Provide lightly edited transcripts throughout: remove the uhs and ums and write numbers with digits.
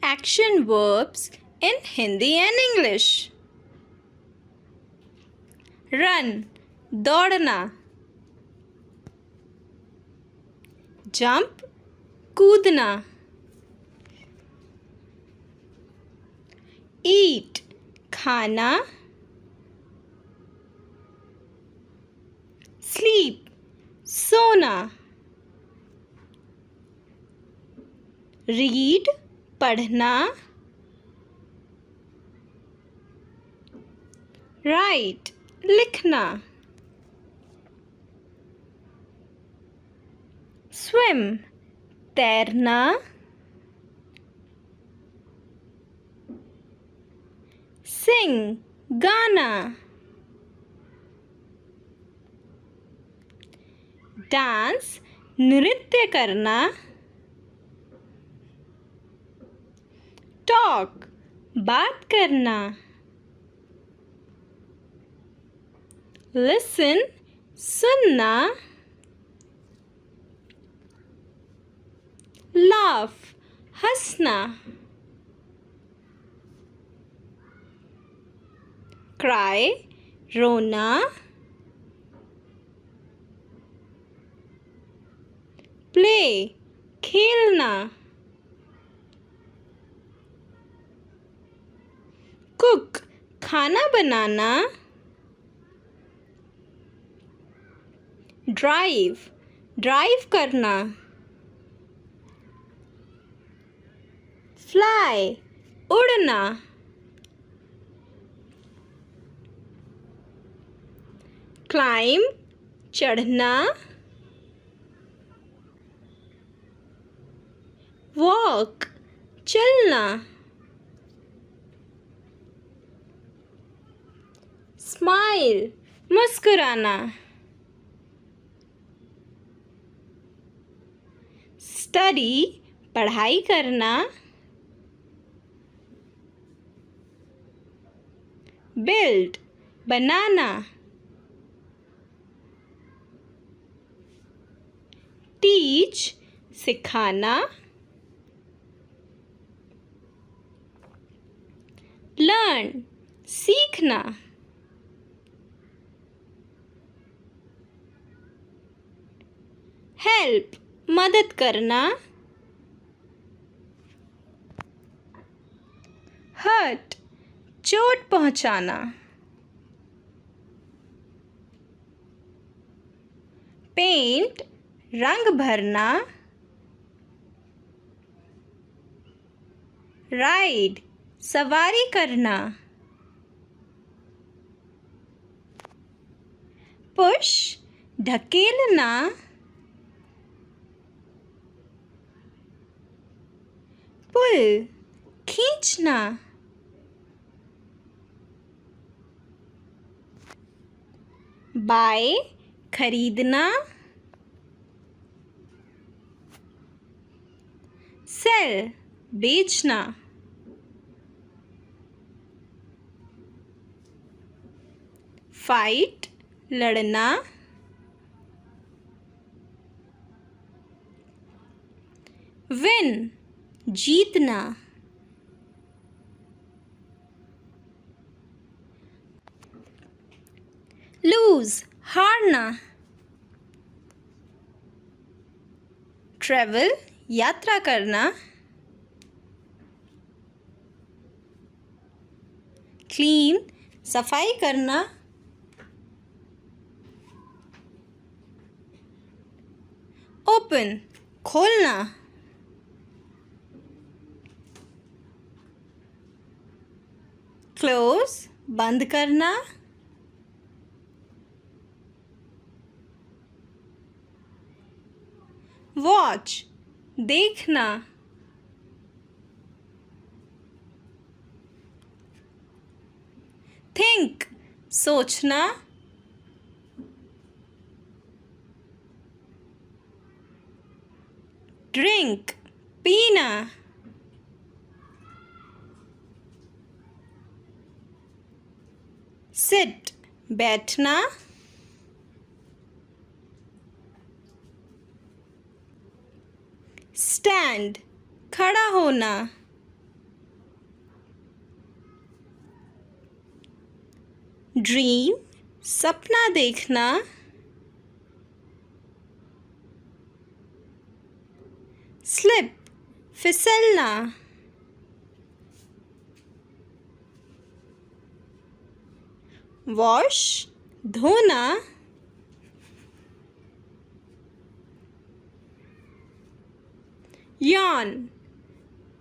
action verbs in Hindi and English. Run, दौड़ना. Jump, कूदना. Eat, खाना. Sleep, सोना. Read, पढ़ना. Write, लिखना. Swim, तैरना. Sing, गाना. Dance, नृत्य करना. Talk, बात करना. Listen, सुनना. Laugh, हंसना. Cry, रोना. Play, खेलना. Cook, खाना बनाना. Drive, ड्राइव करना. Fly, उड़ना. Climb, चढ़ना. Walk, चलना. Smile, मुस्कुराना. Study, पढ़ाई करना. Build, बनाना. Teach, सिखाना. Learn, सीखना. Help, मदद करना. Hurt, चोट पहुंचाना. Paint, रंग भरना. Ride, सवारी करना. Push, ढकेलना. Pull, खींचना. Buy, खरीदना. Sell, बेचना. Fight, लड़ना. Win, जीतना. Lose, हारना. Travel, यात्रा करना. Clean, सफाई करना. Open, खोलना. Close, बंद करना. Watch, देखना. Think, सोचना. Drink, पीना. Sit, बैठना. Stand, खड़ा होना. ड्रीम सपना देखना, स्लिप फिसलना, वॉश धोना, यान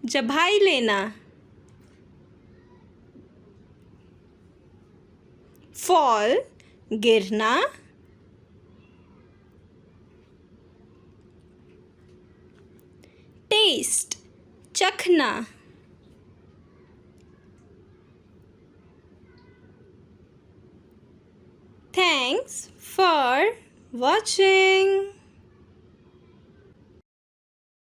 जभाई लेना, फॉल गिरना, टेस्ट चखना। Thanks for watching.